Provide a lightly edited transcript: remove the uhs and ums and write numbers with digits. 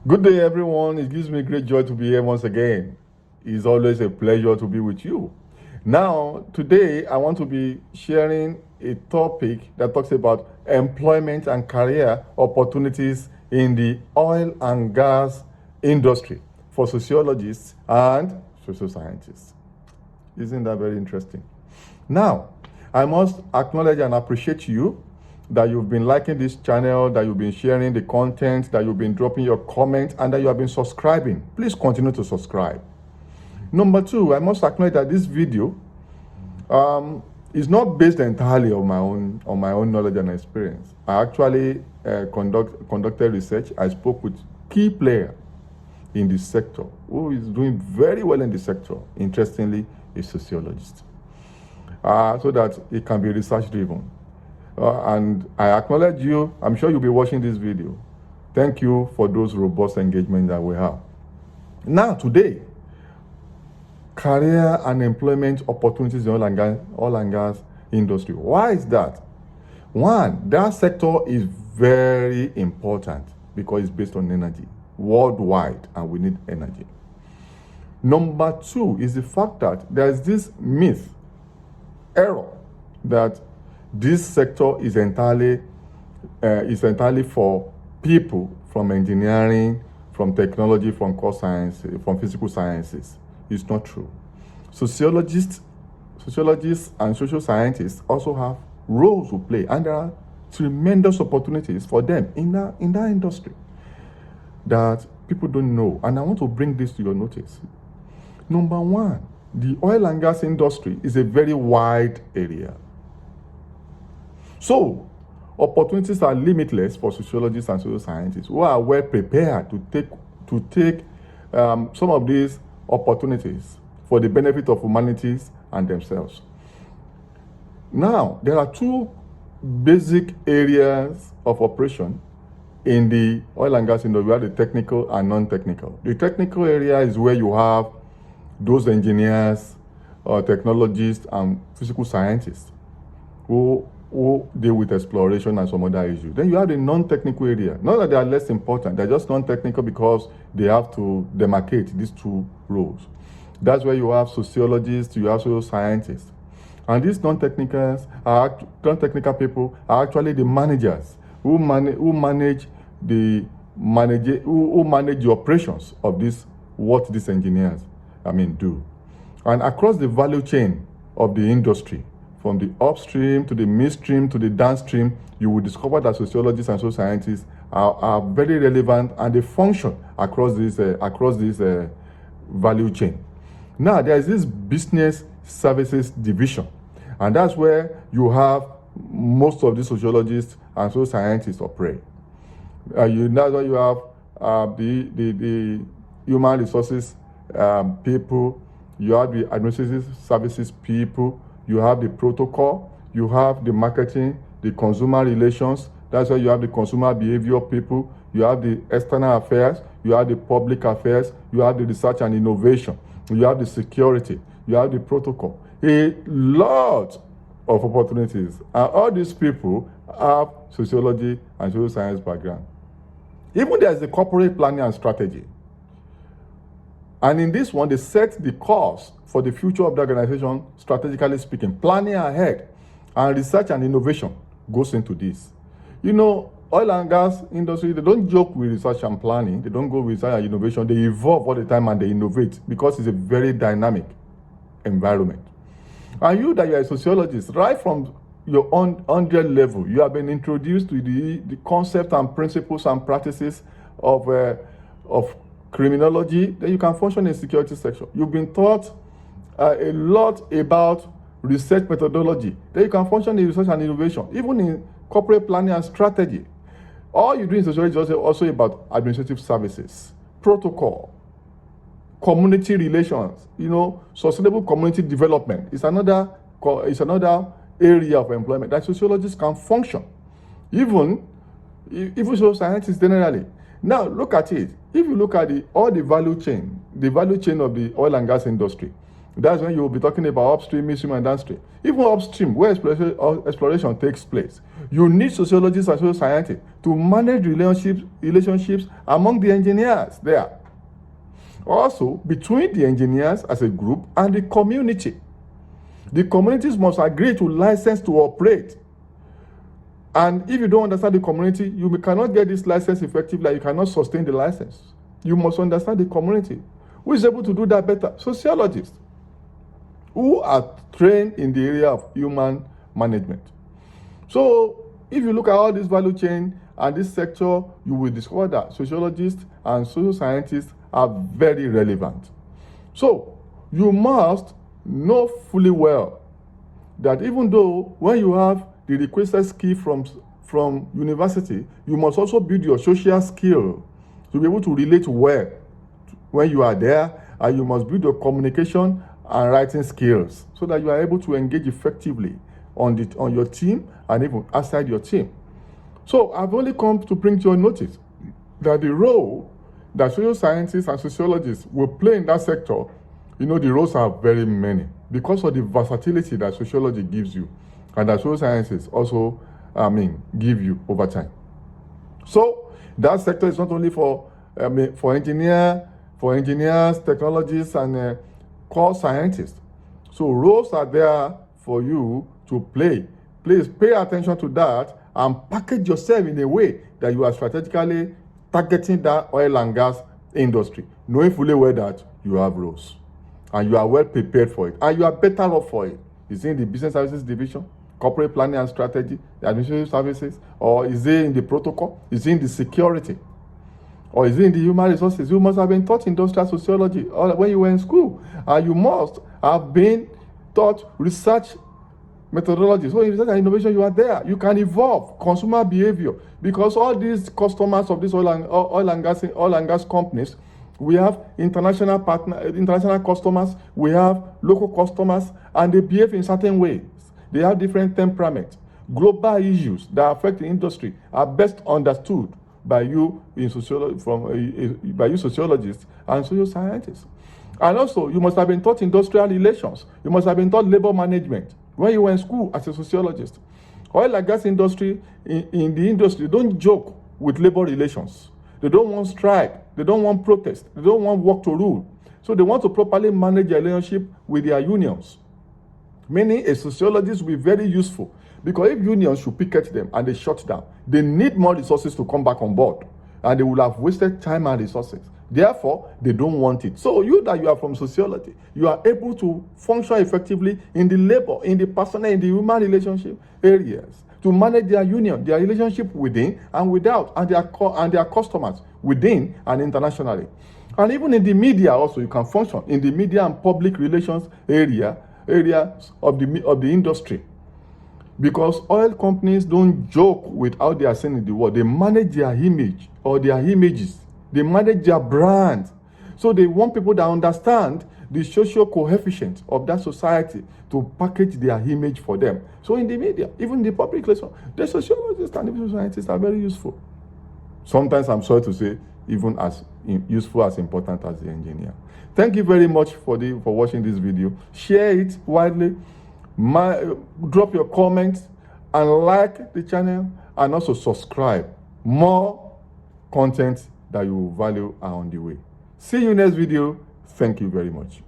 Good day, everyone. It gives me great joy to be here once again. It's always a pleasure to be with you. Now, today, I want to be sharing a topic that talks about employment and career opportunities in the oil and gas industry for sociologists and social scientists. Isn't that very interesting? Now, I must acknowledge and appreciate you that you've been liking this channel, that you've been sharing the content, that you've been dropping your comments, and that you have been subscribing. Please continue to subscribe. Number two, I must acknowledge that this video is not based entirely on my own knowledge and experience. I actually conducted research. I spoke with key players in this sector who is doing very well in the sector. Interestingly, a sociologist, so that it can be research driven. And I acknowledge you. I'm sure you'll be watching this video. Thank you for those robust engagements that we have. Now, today, career and employment opportunities in oil and gas industry. Why is that? One, that sector is very important because it's based on energy worldwide, and we need energy. Number two is the fact that there's this error, that this sector is entirely for people from engineering, from technology, from core science, from physical sciences. It's not true. Sociologists and social scientists also have roles to play, and there are tremendous opportunities for them in that industry that people don't know. And I want to bring this to your notice. Number one, the oil and gas industry is a very wide area. So, opportunities are limitless for sociologists and social scientists who are well prepared to take some of these opportunities for the benefit of humanities and themselves. Now, there are two basic areas of operation in the oil and gas industry. We have the technical and non-technical. The technical area is where you have those engineers, technologists, and physical scientists who deal with exploration and some other issues. Then you have the non-technical area. Not that they are less important, they're just non-technical because they have to demarcate these two roles. That's where you have sociologists, you have social scientists. And these non-technical people are actually the managers who manage the operations of what these engineers do. And across the value chain of the industry, from the upstream to the midstream to the downstream, you will discover that sociologists and social scientists are very relevant, and they function across this value chain. Now, there is this business services division, and that's where you have most of the sociologists and social scientists operate. That's why you have the human resources people, you have the administrative services people, you have the protocol, you have the marketing, the consumer relations. That's why you have the consumer behavior people, you have the external affairs, you have the public affairs, you have the research and innovation, you have the security, you have the protocol. A lot of opportunities. And all these people have sociology and social science background. Even there's the corporate planning and strategy. And in this one, they set the course for the future of the organization, strategically speaking, planning ahead. And research and innovation goes into this. Oil and gas industry, they don't joke with research and planning. They don't go with research and innovation. They evolve all the time and they innovate because it's a very dynamic environment. And you that you're a sociologist, right from your own 100 level, you have been introduced to the concept and principles and practices of criminology, then you can function in security section. You've been taught a lot about research methodology, then you can function in research and innovation, even in corporate planning and strategy. All you do in sociology is also about administrative services, protocol, community relations, sustainable community development. It's another area of employment that sociologists can function, even social scientists generally. Now, look at it. If you look at all the value chain of the oil and gas industry, That's when you will be talking about upstream, midstream, and downstream. Even upstream, where exploration takes place, you need sociologists and social scientists to manage relationships among the engineers there. Also, between the engineers as a group and the community. The communities must agree to license to operate. And if you don't understand the community, you cannot get this license effectively. You cannot sustain the license. You must understand the community. Who is able to do that better? Sociologists, who are trained in the area of human management. So, if you look at all this value chain and this sector, you will discover that sociologists and social scientists are very relevant. So, you must know fully well that even though when you have the requested skill from university, you must also build your social skill to be able to relate well when you are there, and you must build your communication and writing skills so that you are able to engage effectively on your team and even outside your team. So I've only come to bring to your notice that the role that social scientists and sociologists will play in that sector, the roles are very many because of the versatility that sociology gives you and that social sciences also, give you over time. So that sector is not only for engineers, technologists, and core scientists. So roles are there for you to play. Please pay attention to that and package yourself in a way that you are strategically targeting that oil and gas industry, knowing fully well that you have roles and you are well prepared for it and you are better off for it. Is it in the business services division, corporate planning and strategy, the administrative services, or is it in the protocol? Is it in the security? Or is it in the human resources? You must have been taught industrial sociology when you were in school. And you must have been taught research methodology. So in research and innovation, you are there. You can evolve consumer behavior because all these customers of these oil and gas companies, we have international customers, we have local customers, and they behave in certain ways. They have different temperaments. Global issues that affect the industry are best understood by you sociologists and social scientists. And also, you must have been taught industrial relations. You must have been taught labor management when you were in school as a sociologist. Oil and gas industry, in the industry, don't joke with labor relations. They don't want strike. They don't want protest. They don't want work to rule. So they want to properly manage their relationship with their unions. Meaning a sociologist will be very useful because if unions should picket them and they shut down, they need more resources to come back on board and they will have wasted time and resources. Therefore, they don't want it. So you are from sociology, you are able to function effectively in the labor, in the personal, in the human relationship areas to manage their union, their relationship within and without, and their customers within and internationally. And even in the media also, you can function in the media and public relations areas of the industry. Because oil companies don't joke with how they are seen in the world. They manage their image or their images. They manage their brand. So they want people that understand the social coefficient of that society to package their image for them. So in the media, even in the public relations, the sociologists and the social scientists are very useful. Sometimes I'm sorry to say, even as useful, as important as the engineer. Thank you very much for watching this video. Share it widely. Drop your comments and like the channel, and also subscribe. More content that you value are on the way. See you next video. Thank you very much.